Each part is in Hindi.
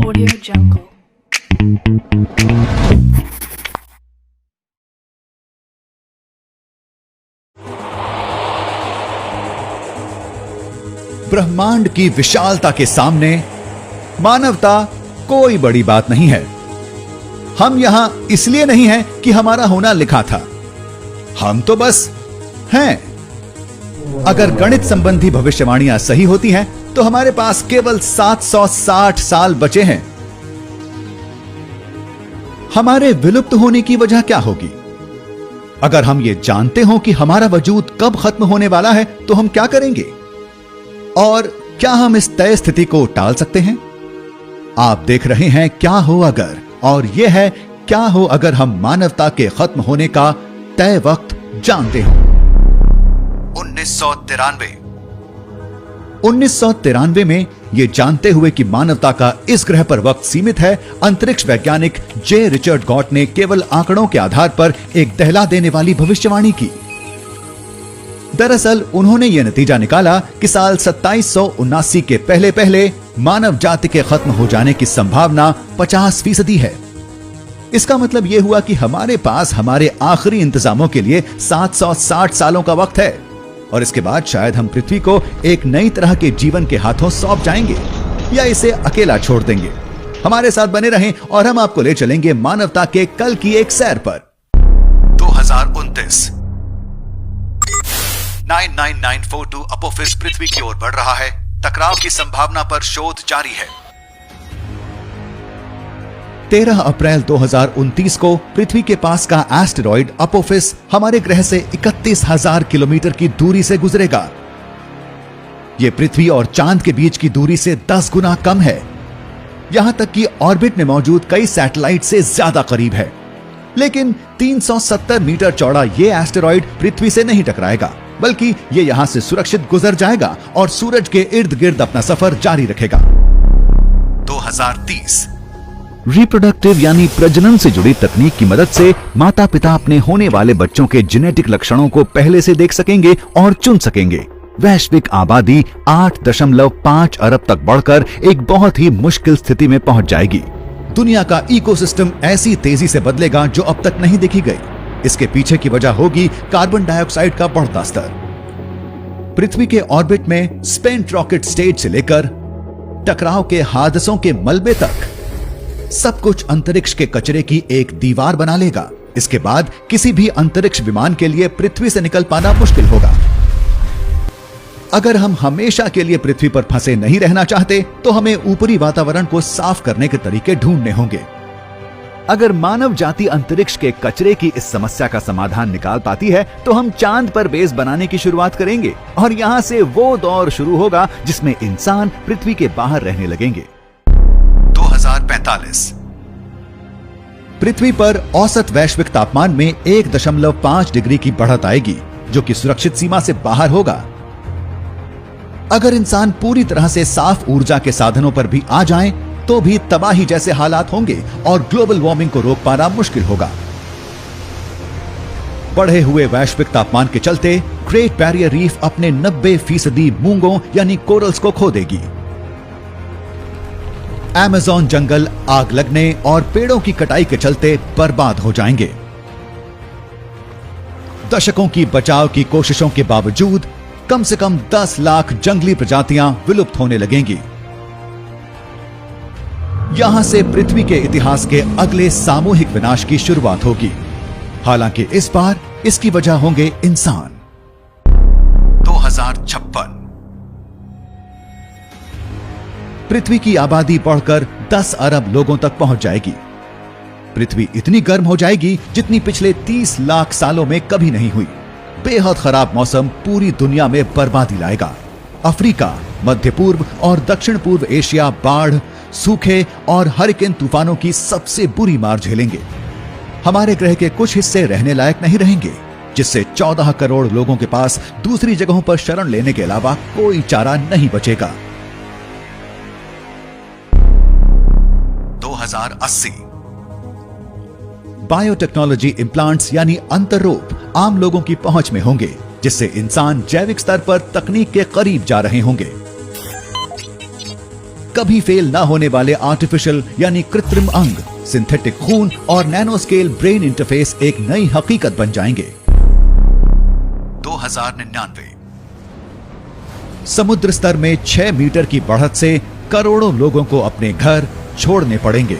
Audio Jungle. ब्रह्मांड की विशालता के सामने मानवता कोई बड़ी बात नहीं है। हम यहां इसलिए नहीं हैं कि हमारा होना लिखा था, हम तो बस हैं। अगर गणित संबंधी भविष्यवाणियां सही होती हैं तो हमारे पास केवल 760 साल बचे हैं। हमारे विलुप्त होने की वजह क्या होगी? अगर हम ये जानते हो कि हमारा वजूद कब खत्म होने वाला है तो हम क्या करेंगे? और क्या हम इस तय स्थिति को टाल सकते हैं? आप देख रहे हैं क्या हो अगर, और यह है क्या हो अगर हम मानवता के खत्म होने का तय वक्त जानते हो। 1993 में यह जानते हुए कि मानवता का इस ग्रह पर वक्त सीमित है, अंतरिक्ष वैज्ञानिक जे रिचर्ड गॉट ने केवल आंकड़ों के आधार पर एक दहला देने वाली भविष्यवाणी की। दरअसल उन्होंने यह नतीजा निकाला कि साल 2779 के पहले पहले मानव जाति के खत्म हो जाने की संभावना 50% है। इसका मतलब यह हुआ कि हमारे पास हमारे आखिरी इंतजामों के लिए 760 सालों का वक्त है, और इसके बाद शायद हम पृथ्वी को एक नई तरह के जीवन के हाथों सौंप जाएंगे या इसे अकेला छोड़ देंगे। हमारे साथ बने रहें और हम आपको ले चलेंगे मानवता के कल की एक सैर पर। 2029 99942 अपोफिस पृथ्वी की ओर बढ़ रहा है। टकराव की संभावना पर शोध जारी है। 13 अप्रैल 2029 को पृथ्वी के पास का एस्टेरॉइड अपोफिस हमारे ग्रह से 31,000 किलोमीटर की दूरी से गुजरेगा। यह पृथ्वी और चांद के बीच की दूरी से 10 गुना कम है। यहां तक कि ऑर्बिट में मौजूद कई सैटेलाइट से ज्यादा करीब है। लेकिन 370 मीटर चौड़ा यह एस्टेरॉइड पृथ्वी से नहीं टकराएगा, बल्कि यह यहां से सुरक्षित गुजर जाएगा और सूरज के इर्द गिर्द अपना सफर जारी रखेगा। 2030 रिप्रोडक्टिव यानी प्रजनन से जुड़ी तकनीक की मदद से माता पिता अपने होने वाले बच्चों के जेनेटिक लक्षणों को पहले से देख सकेंगे और चुन सकेंगे। वैश्विक आबादी 8.5 अरब तक बढ़कर एक बहुत ही मुश्किल स्थिति में पहुंच जाएगी। दुनिया का इकोसिस्टम ऐसी तेजी से बदलेगा जो अब तक नहीं देखी गई। इसके पीछे की वजह होगी कार्बन डाइऑक्साइड का बढ़ता स्तर। पृथ्वी के ऑर्बिट में स्पेंट रॉकेट स्टेज से लेकर टकराव के हादसों के मलबे तक सब कुछ अंतरिक्ष के कचरे की एक दीवार बना लेगा। इसके बाद किसी भी अंतरिक्ष विमान के लिए पृथ्वी से निकल पाना मुश्किल होगा। अगर हम हमेशा के लिए पृथ्वी पर फंसे नहीं रहना चाहते तो हमें ऊपरी वातावरण को साफ करने के तरीके ढूंढने होंगे। अगर मानव जाति अंतरिक्ष के कचरे की इस समस्या का समाधान निकाल पाती है तो हम चांद पर बेस बनाने की शुरुआत करेंगे, और यहां से वो दौर शुरू होगा जिसमें इंसान पृथ्वी के बाहर रहने लगेंगे। 2045 पृथ्वी पर औसत वैश्विक तापमान में 1.5 डिग्री की बढ़त आएगी, जो कि सुरक्षित सीमा से बाहर होगा। अगर इंसान पूरी तरह से साफ ऊर्जा के साधनों पर भी आ जाएं, तो भी तबाही जैसे हालात होंगे और ग्लोबल वार्मिंग को रोक पाना मुश्किल होगा। बढ़े हुए वैश्विक तापमान के चलते ग्रेट बैरियर रीफ अपने 90% मूंगों यानी कोरल्स को खो देगी। अमेज़न जंगल आग लगने और पेड़ों की कटाई के चलते बर्बाद हो जाएंगे। दशकों की बचाव की कोशिशों के बावजूद कम से कम 10 लाख जंगली प्रजातियां विलुप्त होने लगेंगी। यहां से पृथ्वी के इतिहास के अगले सामूहिक विनाश की शुरुआत होगी। हालांकि इस बार इसकी वजह होंगे इंसान। 2056 पृथ्वी की आबादी बढ़कर 10 अरब लोगों तक पहुंच जाएगी। पृथ्वी इतनी गर्म हो जाएगी जितनी पिछले 30 लाख सालों में कभी नहीं हुई। बेहद खराब मौसम पूरी दुनिया में बर्बादी लाएगा। अफ्रीका, मध्य पूर्व और दक्षिण पूर्व एशिया बाढ़, सूखे और हरिकेन तूफानों की सबसे बुरी मार झेलेंगे। हमारे ग्रह के कुछ हिस्से रहने लायक नहीं रहेंगे, जिससे 14 करोड़ लोगों के पास दूसरी जगहों पर शरण लेने के अलावा कोई चारा नहीं बचेगा। 2080 बायोटेक्नोलॉजी इम्प्लांट्स यानी अंतर्रोप आम लोगों की पहुंच में होंगे, जिससे इंसान जैविक स्तर पर तकनीक के करीब जा रहे होंगे। कभी फेल ना होने वाले आर्टिफिशियल यानी कृत्रिम अंग, सिंथेटिक खून और नैनो स्केल ब्रेन इंटरफेस एक नई हकीकत बन जाएंगे। 2099 समुद्र स्तर में 6 मीटर की बढ़त से करोड़ों लोगों को अपने घर छोड़ने पड़ेंगे।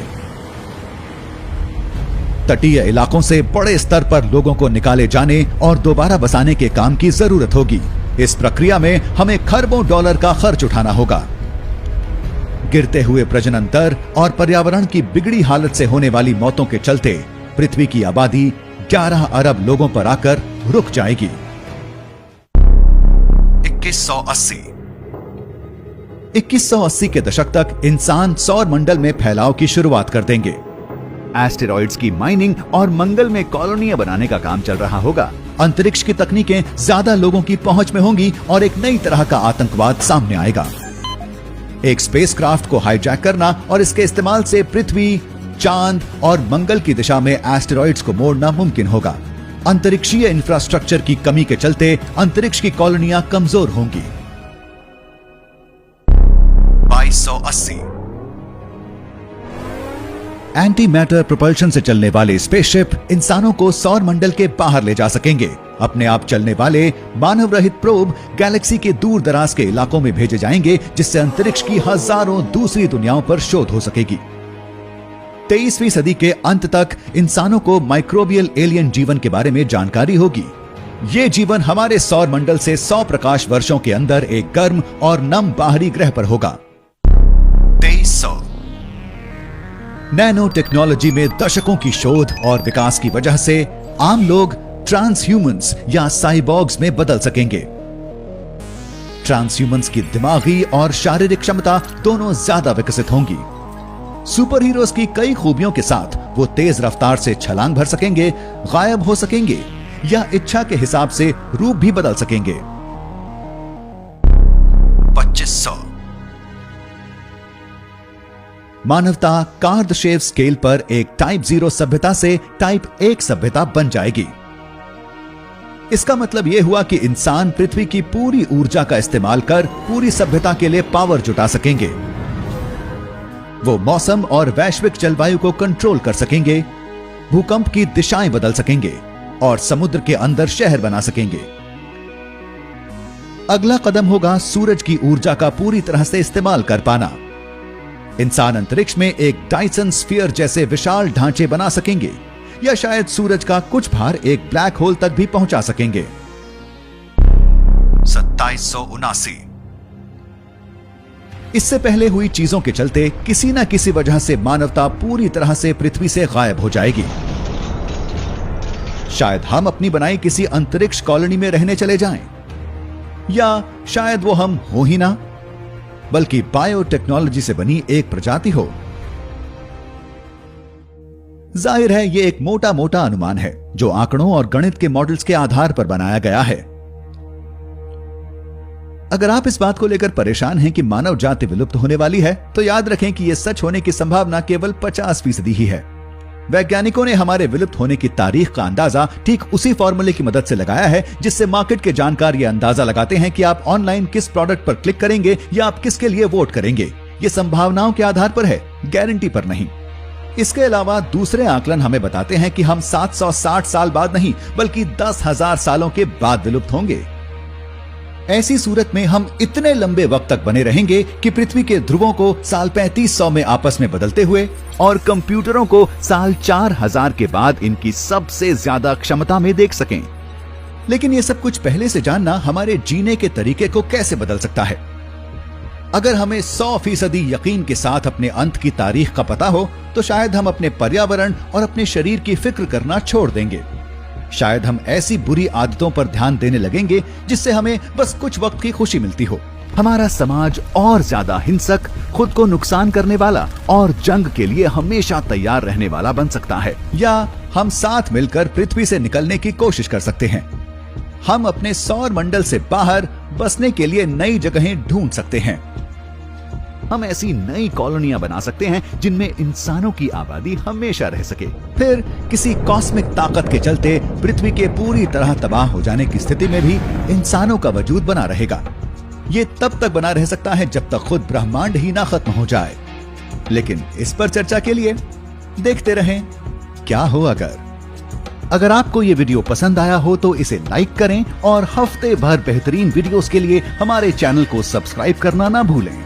तटीय इलाकों से बड़े स्तर पर लोगों को निकाले जाने और दोबारा बसाने के काम की जरूरत होगी। इस प्रक्रिया में हमें खरबों डॉलर का खर्च उठाना होगा। गिरते हुए प्रजनन दर और पर्यावरण की बिगड़ी हालत से होने वाली मौतों के चलते पृथ्वी की आबादी 11 अरब लोगों पर आकर रुक जाएगी। 2180 के दशक तक इंसान सौर मंडल में फैलाव की शुरुआत कर देंगे। एस्टेरॉइड्स की माइनिंग और मंगल में कॉलोनियां बनाने का काम चल रहा होगा। अंतरिक्ष की तकनीकें ज्यादा लोगों की पहुंच में होंगी और एक नई तरह का आतंकवाद सामने आएगा। एक स्पेसक्राफ्ट को हाईजैक करना और इसके इस्तेमाल से पृथ्वी, चांद और मंगल की दिशा में एस्टेरॉइड्स को मोड़ना मुमकिन होगा। अंतरिक्षीय इंफ्रास्ट्रक्चर की कमी के चलते अंतरिक्ष की कॉलोनियां कमजोर होंगी। 2280 एंटी मैटर प्रोपल्शन से चलने वाले स्पेसशिप इंसानों को सौर मंडल के बाहर ले जा सकेंगे। अपने आप चलने वाले मानव रहित प्रोब गैलेक्सी के दूर दराज के इलाकों में भेजे जाएंगे, जिससे अंतरिक्ष की हजारों दूसरी दुनियाओं पर शोध हो सकेगी। 23वीं सदी के अंत तक इंसानों को माइक्रोबियल एलियन जीवन के बारे में जानकारी होगी। ये जीवन हमारे सौर मंडल से 100 प्रकाश वर्षों के अंदर एक गर्म और नम बाहरी ग्रह पर होगा। 2300 नैनो टेक्नोलॉजी में दशकों की शोध और विकास की वजह से आम लोग ट्रांसह्यूमंस या साइबॉर्ग्स में बदल सकेंगे। ट्रांसह्यूमंस की दिमागी और शारीरिक क्षमता दोनों ज्यादा विकसित होंगी। सुपर हीरोज की कई खूबियों के साथ वो तेज रफ्तार से छलांग भर सकेंगे, गायब हो सकेंगे या इच्छा के हिसाब से रूप भी बदल सकेंगे। 2500 मानवता कार्दशेव स्केल पर एक टाइप 0 सभ्यता से टाइप 1 सभ्यता बन जाएगी। इसका मतलब यह हुआ कि इंसान पृथ्वी की पूरी ऊर्जा का इस्तेमाल कर पूरी सभ्यता के लिए पावर जुटा सकेंगे। वो मौसम और वैश्विक जलवायु को कंट्रोल कर सकेंगे, भूकंप की दिशाएं बदल सकेंगे और समुद्र के अंदर शहर बना सकेंगे। अगला कदम होगा सूरज की ऊर्जा का पूरी तरह से इस्तेमाल कर पाना। इंसान अंतरिक्ष में एक डायसन स्फीयर जैसे विशाल ढांचे बना सकेंगे या शायद सूरज का कुछ भार एक ब्लैक होल तक भी पहुंचा सकेंगे। 2779 इससे पहले हुई चीजों के चलते किसी न किसी वजह से मानवता पूरी तरह से पृथ्वी से गायब हो जाएगी। शायद हम अपनी बनाई किसी अंतरिक्ष कॉलोनी में रहने चले जाएं, या शायद वो हम हो ही ना, बल्कि बायोटेक्नोलॉजी से बनी एक प्रजाति हो। जाहिर है ये एक मोटा मोटा अनुमान है जो आंकड़ों और गणित के मॉडल्स के आधार पर बनाया गया है। अगर आप इस बात को लेकर परेशान हैं कि मानव जाति विलुप्त होने वाली है, तो याद रखें कि यह सच होने की संभावना केवल 50% ही है। वैज्ञानिकों ने हमारे विलुप्त होने की तारीख का अंदाजा ठीक उसी फॉर्मूले की मदद से लगाया है जिससे मार्केट के जानकार यह अंदाजा लगाते हैं कि आप ऑनलाइन किस प्रोडक्ट पर क्लिक करेंगे या आप किसके लिए वोट करेंगे। ये संभावनाओं के आधार पर है, गारंटी पर नहीं। इसके अलावा दूसरे आकलन हमें बताते हैं कि हम 760 साल बाद नहीं बल्कि 10,000 सालों के बाद विलुप्त होंगे। ऐसी सूरत में हम इतने लंबे वक्त तक बने रहेंगे कि पृथ्वी के ध्रुवों को साल 3500 में आपस में बदलते हुए और कंप्यूटरों को साल 4000 के बाद इनकी सबसे ज्यादा क्षमता में देख सकें। लेकिन यह सब कुछ पहले से जानना हमारे जीने के तरीके को कैसे बदल सकता है। अगर हमें 100% यकीन के साथ अपने अंत की तारीख का पता हो, तो शायद हम अपने पर्यावरण और अपने शरीर की फिक्र करना छोड़ देंगे। शायद हम ऐसी बुरी आदतों पर ध्यान देने लगेंगे जिससे हमें बस कुछ वक्त की खुशी मिलती हो। हमारा समाज और ज्यादा हिंसक, खुद को नुकसान करने वाला और जंग के लिए हमेशा तैयार रहने वाला बन सकता है। या हम साथ मिलकर पृथ्वी से निकलने की कोशिश कर सकते हैं। हम अपने सौर मंडल से बाहर बसने के लिए नई जगहें ढूंढ सकते हैं। हम ऐसी नई कॉलोनियां बना सकते हैं जिनमें इंसानों की आबादी हमेशा रह सके। फिर किसी कॉस्मिक ताकत के चलते पृथ्वी के पूरी तरह तबाह हो जाने की स्थिति में भी इंसानों का वजूद बना रहेगा। ये तब तक बना रह सकता है जब तक खुद ब्रह्मांड ही ना खत्म हो जाए। लेकिन इस पर चर्चा के लिए देखते रहें क्या हो अगर आपको ये वीडियो पसंद आया हो तो इसे लाइक करें और हफ्ते भर बेहतरीन वीडियोस के लिए हमारे चैनल को सब्सक्राइब करना ना भूलें।